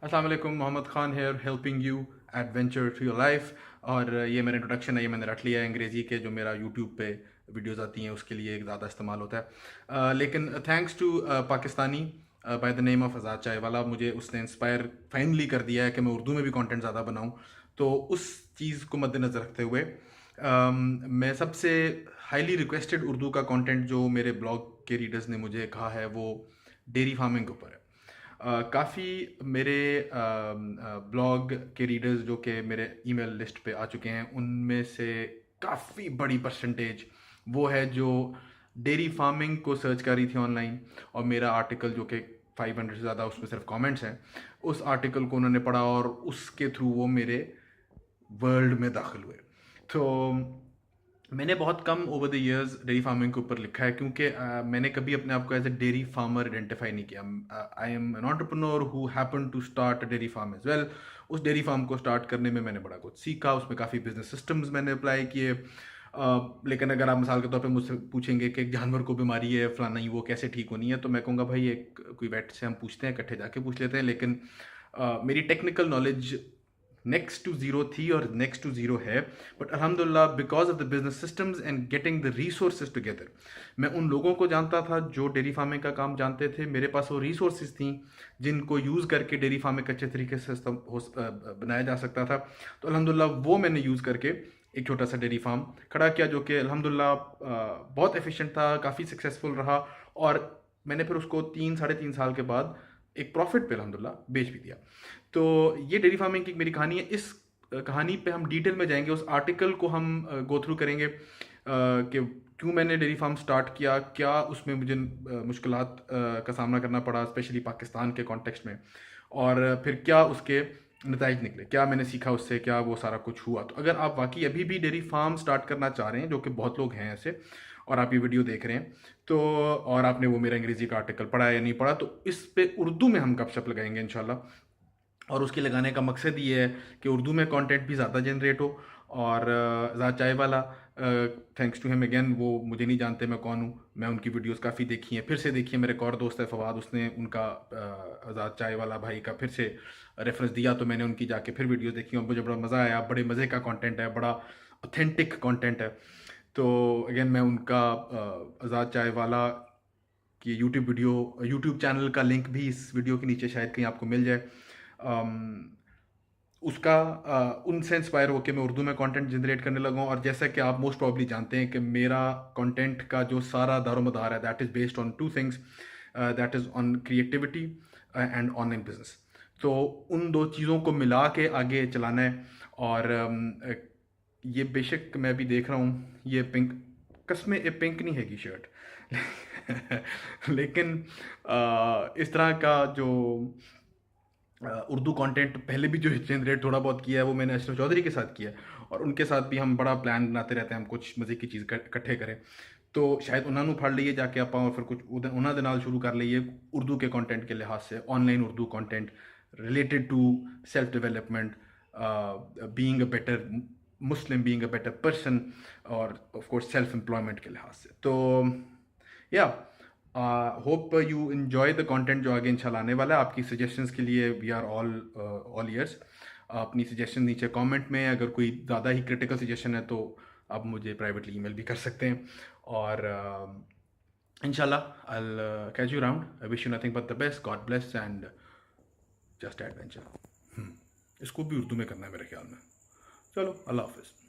अस्सलाम वालेकुम, Mohammad Khan here helping you adventure to your life. और ये मेरा इंट्रोडक्शन है, ये मैंने रट लिया है अंग्रेज़ी के जो मेरा यूट्यूब पे वीडियोस आती हैं उसके लिए ज़्यादा इस्तेमाल होता है। लेकिन thanks to Pakistani by the name of Azad Chaiwala, मुझे उसने इंस्पायर फाइनली कर दिया है कि मैं उर्दू में भी कंटेंट ज़्यादा बनाऊं। तो उस चीज़ को मद्देनज़र रखते हुए मैं सबसे हाईली रिक्वेस्टेड उर्दू का कंटेंट जो मेरे ब्लॉग के रीडर्स ने मुझे कहा है वो डेयरी फार्मिंग के ऊपर है। काफ़ी मेरे ब्लॉग के रीडर्स जो कि मेरे ईमेल लिस्ट पे आ चुके हैं उनमें से काफ़ी बड़ी परसेंटेज वो है जो डेयरी फार्मिंग को सर्च कर रही थी ऑनलाइन, और मेरा आर्टिकल जो कि 500 से ज़्यादा उसमें सिर्फ कमेंट्स हैं, उस आर्टिकल को उन्होंने पढ़ा और उसके थ्रू वो मेरे वर्ल्ड में दाखिल हुए। तो मैंने बहुत come over the years dairy farming के ऊपर लिखा है क्योंकि मैंने कभी अपने आप को as a dairy farmer identify नहीं किया। I am an entrepreneur who happen to start a dairy farm as well. उस डेयरी फार्म को स्टार्ट करने में मैंने बड़ा कुछ सीखा, उसमें काफ़ी बिजनेस सिस्टम्स मैंने अप्लाई किए। लेकिन अगर आप मिसाल के तौर पे मुझसे पूछेंगे कि एक जानवर को बीमारी है फलाना ही, वो कैसे ठीक होनी है, तो मैं कहूँगा भाई एक कोई वेट से हम पूछते हैं, इकट्ठे जाके पूछ लेते हैं। लेकिन मेरी technical knowledge next to zero थी और नेक्स्ट टू ज़ीरो है, बट अल्हम्दुलिल्लाह because of the business systems and getting the resources together, मैं उन लोगों को जानता था जो डेयरी फार्मिंग का काम जानते थे। मेरे पास वो रिसोर्सेज थी जिनको यूज़ करके डेयरी फार्मिंग अच्छे तरीके से बनाया जा सकता था। तो अल्हम्दुलिल्लाह वो मैंने यूज़ करके एक छोटा सा डेयरी फार्म खड़ा किया जो कि अल्हम्दुलिल्लाह बहुत एफिशिएंट था, काफ़ी सक्सेसफुल रहा। और मैंने फिर उसको 3 साढ़े 3 साल के बाद एक प्रॉफिट पे अल्हम्दुलिल्लाह बेच भी दिया। तो ये डेयरी फार्मिंग की मेरी कहानी है। इस कहानी पे हम डिटेल में जाएंगे, उस आर्टिकल को हम गो थ्रू करेंगे कि क्यों मैंने डेयरी फार्म स्टार्ट किया, क्या उसमें मुझे मुश्किलात का सामना करना पड़ा स्पेशली पाकिस्तान के कॉन्टेक्स्ट में, और फिर क्या उसके नताइज निकले, क्या मैंने सीखा उससे, क्या वो सारा कुछ हुआ। तो अगर आप वाकई अभी भी डेयरी फार्म स्टार्ट करना चाह रहे हैं, जो कि बहुत लोग हैं ऐसे, और आप ये वीडियो देख रहे हैं तो, और आपने वो मेरा अंग्रेजी का आर्टिकल पढ़ा या नहीं पढ़ा, तो इस पे उर्दू में हम गपशप लगाएंगे इंशाल्लाह। और उसके लगाने का मकसद ये है कि उर्दू में कंटेंट भी ज़्यादा जनरेट हो। और ज़ात चाय वाला, थैंक्स टू हिम अगेन, वो मुझे नहीं जानते मैं कौन हूँ, मैं उनकी वीडियोस काफ़ी देखी हैं, फिर से देखी है। मेरे एक और दोस्त है फवाद, उसने उनका ज़ात चाय वाला भाई का फिर से रेफरेंस दिया, तो मैंने उनकी जाके फिर वीडियोस देखी और मुझे बड़ा मज़ा आया। बड़े मज़े का कंटेंट है, बड़ा ऑथेंटिक कंटेंट है। तो अगेन मैं उनका ज़ात चाय वाला कि यूट्यूब चैनल का लिंक भी इस वीडियो के नीचे शायद कहीं आपको मिल जाए। उसका उनसे इंस्पायर होकर मैं उर्दू में कंटेंट जनरेट करने लगा हूँ। और जैसा कि आप मोस्ट प्रॉब्ली जानते हैं कि मेरा कंटेंट का जो सारा दारोमदार है that is based on two things, that is on creativity and online business. तो उन दो चीज़ों को मिला के आगे चलाना है। और ये बेशक मैं भी देख रहा हूँ, ये पिंक, कसमें ये पिंक नहीं हैगी शर्ट लेकिन इस तरह का जो उर्दू कंटेंट पहले भी जो जनरेट थोड़ा बहुत किया है वो मैंने अशरफ चौधरी के साथ किया है, और उनके साथ भी हम बड़ा प्लान बनाते रहते हैं, हम कुछ मज़े की चीज़ इकट्ठे करें। तो शायद उन्होंने फड़ लीए जाके आप, और फिर कुछ उन्होंने दे नाल शुरू कर लीए उर्दू के कंटेंट के लिहाज से, online Urdu content related to self development, being a better Muslim, being a better person, और ऑफ कोर्स सेल्फ एम्प्लॉयमेंट के लिहाज से। तो या hope you enjoy the content जो आगे इंशाल्लाह आने वाला है। आपकी सजेशंस के लिए वी आर ऑल ईयर्स। अपनी सजेशन नीचे कमेंट में, अगर कोई ज़्यादा ही क्रिटिकल सजेशन है तो आप मुझे प्राइवेटली ईमेल भी कर सकते हैं। और इंशाल्लाह I will catch you around. I wish you nothing but the best, God bless and just adventure. इसको भी उर्दू में करना है मेरे ख्याल में। चलो, अल्लाह हाफिज़।